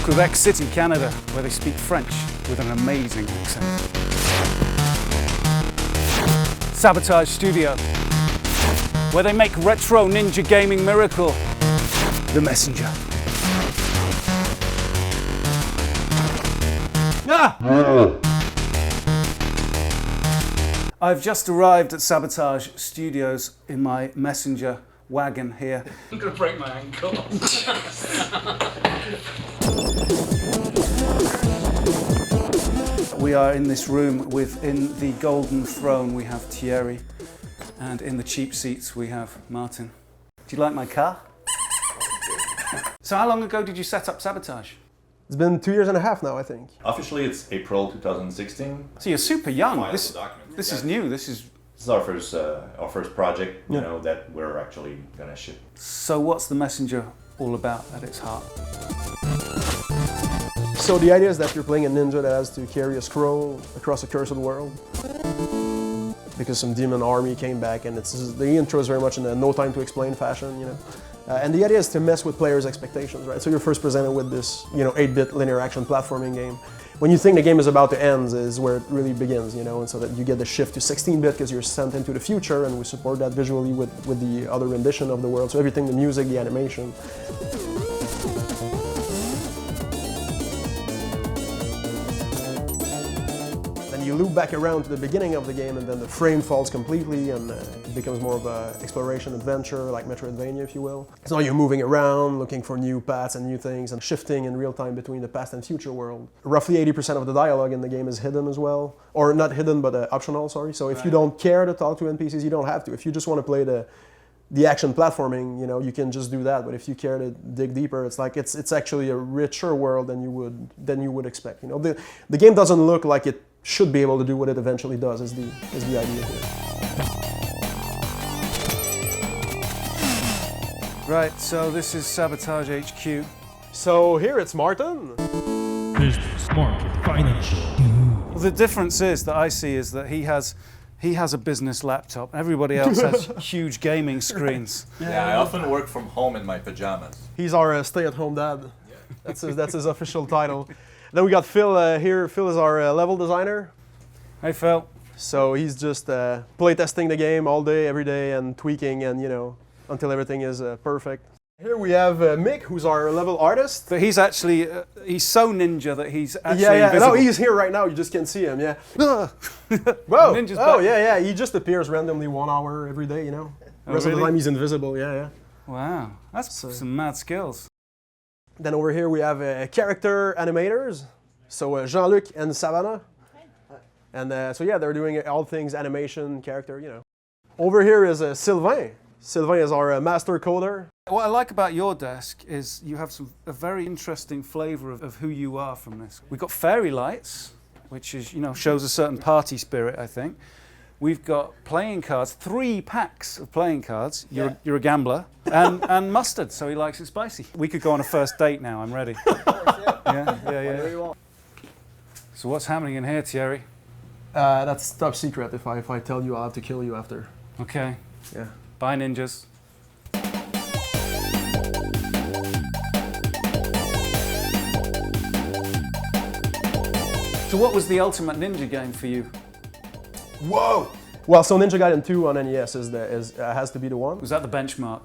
Quebec City, Canada, where they speak French with an amazing accent. Sabotage Studio, where they make retro ninja gaming miracle, The Messenger. I've just arrived at Sabotage Studios in my Messenger wagon here. I'm gonna break my ankle. We are in this room within the Golden Throne. We have Thierry, and in the cheap seats we have Martin. Do you like my car? So how long ago did you set up Sabotage? It's been 2.5 years now, I think. Officially, it's April 2016. So you're super young. This Documents. is new. This is our first project, you know, that we're actually gonna ship. So what's The Messenger all about at its heart? So the idea is that you're playing a ninja that has to carry a scroll across a cursed world. Because some demon army came back, and the intro is very much in a no time to explain fashion, you know. And the idea is to mess with players' expectations, right? So you're first presented with this, 8-bit linear action platforming game. When you think the game is about to end is where it really begins, and so that you get the shift to 16-bit because you're sent into the future, and we support that visually with the other rendition of the world. So everything, the music, the animation. You loop back around to the beginning of the game, and then the frame falls completely, and it becomes more of an exploration adventure, like Metroidvania, if you will. So now you're moving around, looking for new paths and new things, and shifting in real time between the past and future world. Roughly 80% of the dialogue in the game is hidden as well, or not hidden, but optional. Sorry. So if you don't care to talk to NPCs, you don't have to. If you just want to play the action platforming, you can just do that. But if you care to dig deeper, it's actually a richer world than you would expect. The game doesn't look like it should be able to do what it eventually does, is the idea here. Right, so this is Sabotage HQ. So here it's Martin. Business, market, financial. Well, the difference is that I see is that he has a business laptop. Everybody else has huge gaming screens. Yeah, I often work from home in my pajamas. He's our stay-at-home dad. Yeah. That's his official title. Then we got Phil here. Phil is our level designer. Hey, Phil. So he's just playtesting the game all day, every day, and tweaking, and until everything is perfect. Here we have Mick, who's our level artist. But he's actually he's so ninja that he's actually invisible. No, he's here right now. You just can't see him. Yeah. Whoa. Ninja's back. Yeah. He just appears randomly 1 hour every day. The rest of the time he's invisible. Yeah. Wow, that's some mad skills. Then over here we have character animators, so Jean-Luc and Savannah. And they're doing all things animation, character, Over here is Sylvain. Sylvain is our master coder. What I like about your desk is you have a very interesting flavor of who you are from this. We've got fairy lights, which is, shows a certain party spirit, I think. We've got playing cards, 3 packs of playing cards. You're a gambler. And mustard, so he likes it spicy. We could go on a first date now, I'm ready. Yeah. Whatever you want. So what's happening in here, Thierry? That's top secret. If I tell you, I'll have to kill you after. Okay. Yeah. Bye, ninjas. So what was the ultimate ninja game for you? Whoa! Well, so Ninja Gaiden 2 on NES has to be the one. Was that the benchmark?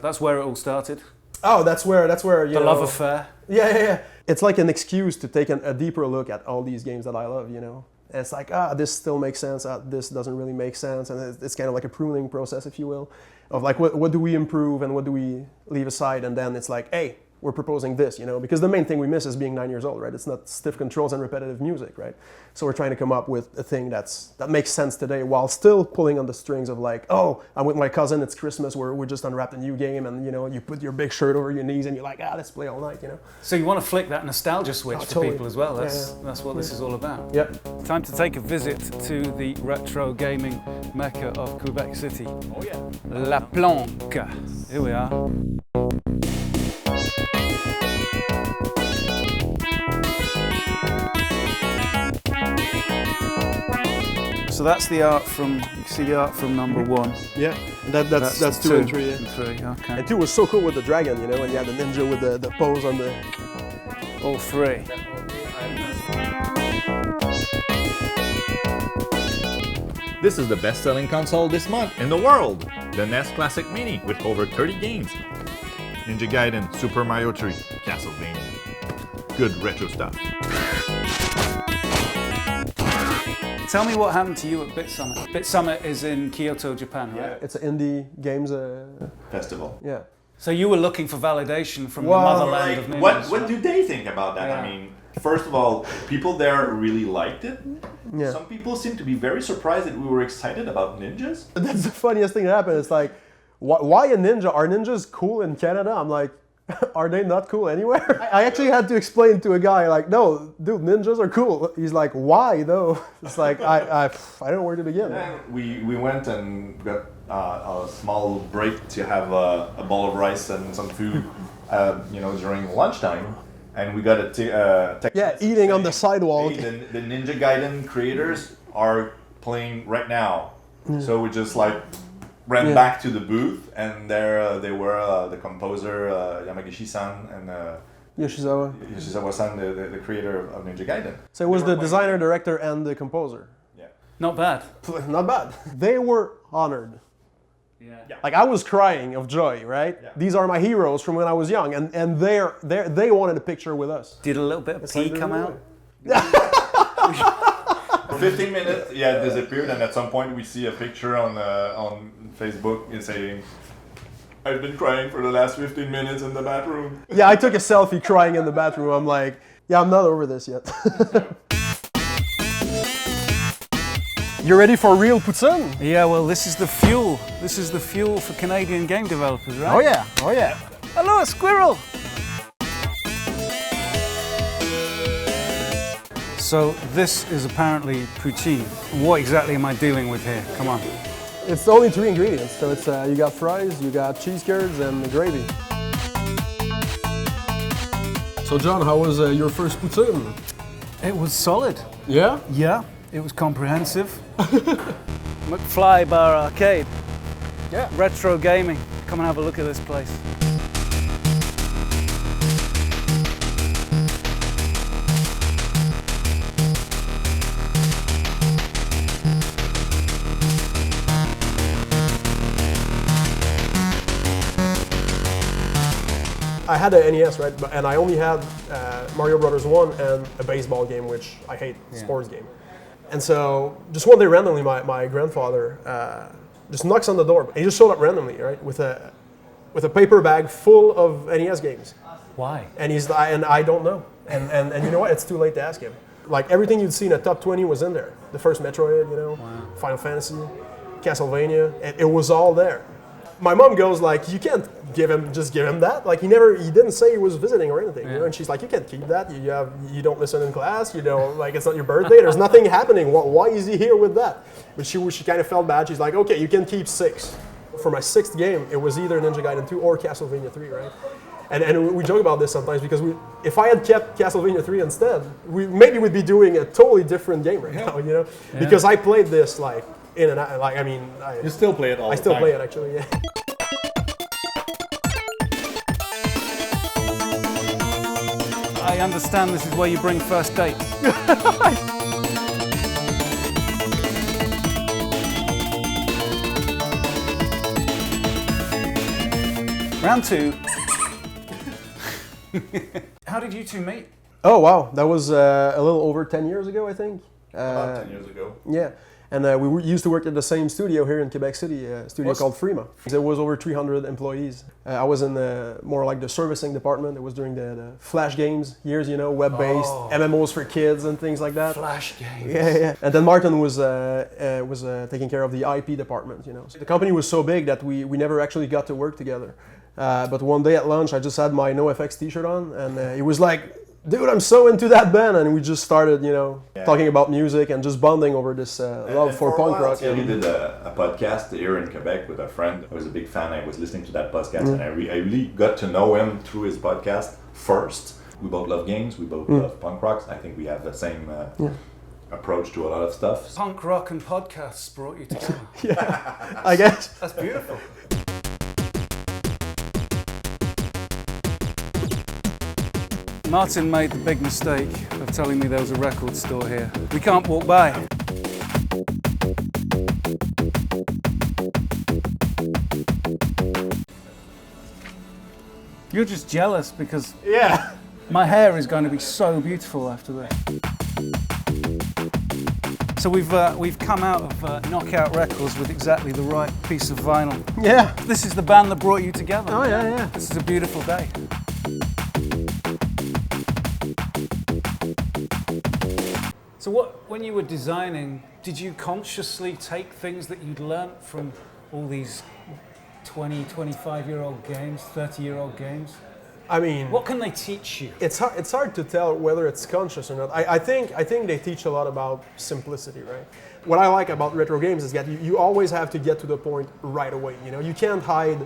That's where it all started? Oh, that's where the love affair. Yeah. It's like an excuse to take a deeper look at all these games that I love, And it's like, this still makes sense, this doesn't really make sense, and it's kind of like a pruning process, if you will, of like what do we improve and what do we leave aside, and then it's like, hey, we're proposing this, because the main thing we miss is being 9 years old, right? It's not stiff controls and repetitive music, right? So we're trying to come up with a thing that makes sense today while still pulling on the strings of like, oh, I'm with my cousin, it's Christmas, we just unwrapped a new game, and you put your big shirt over your knees and you're like, let's play all night, So you want to flick that nostalgia switch for totally. People as well. That's what this is all about. Yep. Time to take a visit to the retro gaming mecca of Quebec City. Oh yeah. La Planque. Here we are. So that's the art from, you can see the art from number 1. Yeah, that's 2 and 3. Yeah. And 3, okay. And 2 was so cool with the dragon, and you had the ninja with the pose on the... All three. This is the best-selling console this month in the world, the NES Classic Mini with over 30 games. Ninja Gaiden, Super Mario 3, Castlevania. Good retro stuff. Tell me what happened to you at Bit Summit. Bit Summit is in Kyoto, Japan, right? It's an indie games. Festival. Yeah. So you were looking for validation from Well, the motherland of ninjas. What do they think about that? Yeah. I mean, first of all, people there really liked it. Yeah. Some people seem to be very surprised that we were excited about ninjas. That's the funniest thing that happened. It's like, why a ninja? Are ninjas cool in Canada? I'm like, are they not cool anywhere? I actually had to explain to a guy, like, no, dude, ninjas are cool. He's like, why though? It's like, I don't know where to begin. And we went and got a small break to have a bowl of rice and some food, during lunchtime. And we got a text Yeah, message eating on the saying, sidewalk. "Hey, the Ninja Gaiden creators are playing right now." So we just ran back to the booth, and there they were, the composer Yamagishi-san and Yoshizawa-san, the creator of Ninja Gaiden. So it was They were the designer, director, and the composer. Yeah. Not bad. Not bad. They were honored. Yeah. Like, I was crying of joy, right? Yeah. These are my heroes from when I was young, and they wanted a picture with us. Did a little bit of pee like come out? For 15 minutes, it disappeared, and at some point we see a picture on Facebook saying, "I've been crying for the last 15 minutes in the bathroom." Yeah, I took a selfie crying in the bathroom. I'm like, yeah, I'm not over this yet. You ready for real poutine? Yeah, well, this is the fuel. This is the fuel for Canadian game developers, right? Oh yeah, oh yeah. Hello, a squirrel! So this is apparently poutine. What exactly am I dealing with here? Come on. It's only 3 ingredients. So it's you got fries, you got cheese curds, and the gravy. So John, how was your first poutine? It was solid. Yeah? Yeah, it was comprehensive. McFly Bar Arcade. Yeah. Retro gaming. Come and have a look at this place. I had an NES, right? And I only had Mario Brothers 1 and a baseball game, which I hate, sports game. And so just one day randomly, my grandfather just knocks on the door. And he just showed up randomly, right? With a paper bag full of NES games. Why? And I don't know. And you know what? It's too late to ask him. Like, everything you'd seen at Top 20 was in there. The first Metroid, Final Fantasy, Castlevania, it was all there. My mom goes like, you can't give him that. Like, he didn't say he was visiting or anything. And she's like, you can't keep that. You don't listen in class. It's not your birthday. There's nothing happening. Why is he here with that? But she kind of felt bad. She's like, okay, you can keep 6. For my 6th game, it was either Ninja Gaiden 2 or Castlevania 3, right? And we joke about this sometimes because if I had kept Castlevania 3 instead, maybe we'd be doing a totally different game right now, Yeah. Because I played this like in and out. You still play it all I the still time. play it actually, yeah. I understand this is where you bring first dates. Round 2. How did you two meet? Oh wow, that was a little over 10 years ago, I think. About 10 years ago. Yeah, and we used to work at the same studio here in Quebec City, a studio called Freema. There was over 300 employees. I was in more like the servicing department. It was during the Flash games years, web-based MMOs for kids and things like that. Flash games. Yeah. And then Martin was taking care of the IP department, So the company was so big that we never actually got to work together. But one day at lunch, I just had my NoFX t-shirt on, and he was like, dude, I'm so into that band, and we just started, talking about music and just bonding over this love for punk rock. We did a podcast here in Quebec with a friend. I was a big fan. I was listening to that podcast, and I really got to know him through his podcast first. We both love games. We both love punk rocks. I think we have the same approach to a lot of stuff. Punk rock and podcasts brought you together. Yeah, I guess. That's beautiful. Martin made the big mistake of telling me there was a record store here. We can't walk by. You're just jealous because Yeah. my hair is going to be so beautiful after this. So we've come out of Knockout Records with exactly the right piece of vinyl. Yeah. This is the band that brought you together. Oh yeah, yeah. This is a beautiful day. So when you were designing, did you consciously take things that you'd learnt from all these 20, 25-year-old games, 30-year-old games? I mean, What can they teach you? it's hard to tell whether it's conscious or not. I think they teach a lot about simplicity, right? What I like about retro games is that you always have to get to the point right away. You know, you can't hide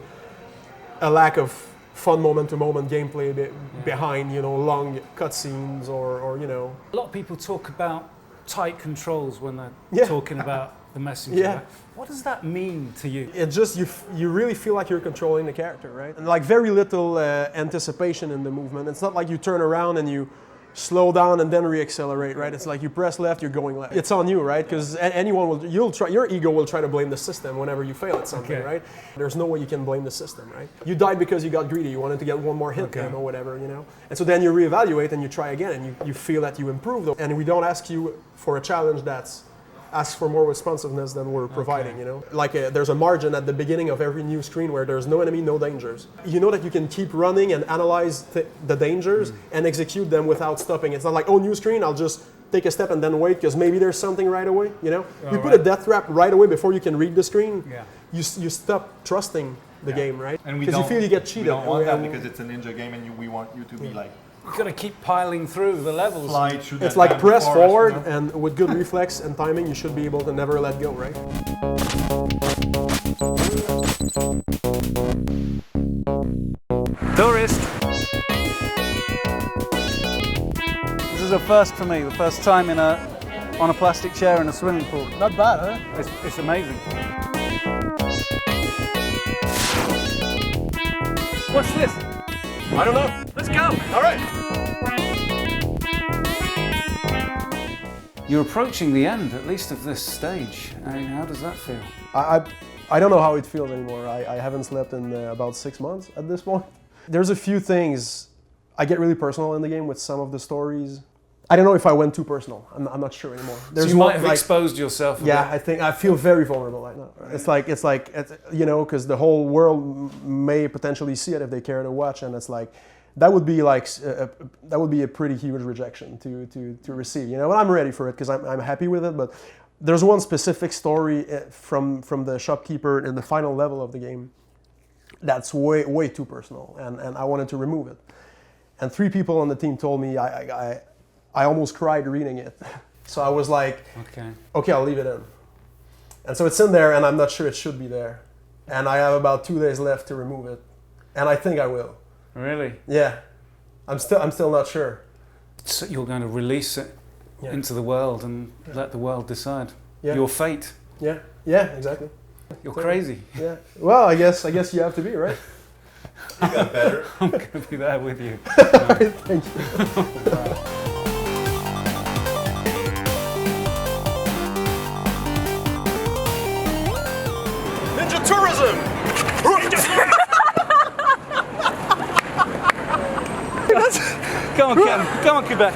a lack of fun moment-to-moment gameplay behind, you know, long cutscenes or you know. A lot of people talk about tight controls when they're Yeah. talking about the messenger. Yeah. What does that mean to you? It just you really feel like you're controlling the character, right? And like very little anticipation in the movement. It's not like you turn around and you slow down and then reaccelerate, right? It's like you press left, you're going left. It's on you, right? Because anyone will, your ego will try to blame the system whenever you fail at something, Okay. right? There's no way you can blame the system, right? You died because you got greedy. You wanted to get one more hit Okay. in or whatever, you know? And so then you reevaluate and you try again and you feel that you improved. And we don't ask you for a challenge that's asks for more responsiveness than we're providing, you know? Like there's a margin at the beginning of every new screen where there's no enemy, no dangers. You know that you can keep running and analyze the dangers and execute them without stopping. It's not like, oh, new screen, I'll just take a step and then wait because maybe there's something right away, you know? You put a death trap right away before you can read the screen, Yeah. you stop trusting the game, right? And we Because you don't feel you get We cheated. don't want that And- because it's a ninja game, and we want you to be like You've got to keep piling through the levels. fly through. It's that like damn press forest, forward, you know? and with good reflex and timing, you should be able to never let go, right? Tourist. This is a first for me, the first time on a plastic chair in a swimming pool. Not bad, huh? It's amazing. What's this? I don't know. Let's go. All right. You're approaching the end, at least of this stage. I mean, how does that feel? I don't know how it feels anymore. I haven't slept in about 6 months at this point. There's a few things. I get really personal in the game with some of the stories. I don't know if I went too personal. I'm not sure anymore. So you might have exposed yourself a Yeah, bit. I feel very vulnerable right now. It's like you know, because the whole world may potentially see it if they care to watch, and it's like that would be like that would be a pretty huge rejection to receive. You know, but I'm ready for it because I'm happy with it. But there's one specific story from the shopkeeper in the final level of the game that's way too personal, and I wanted to remove it. And 3 people on the team told me I almost cried reading it. So I was like, okay, I'll leave it in. And so it's in there, and I'm not sure it should be there. And I have about 2 days left to remove it, and I think I will. Really? Yeah, I'm still not sure. So you're going to release it into the world and let the world decide your fate. Yeah, exactly. You're crazy. Yeah. Well, I guess you have to be, right? You got better. I'm going to be there with you. Thank you. Ninja tourism. Come on, Ken. Come on, Quebec.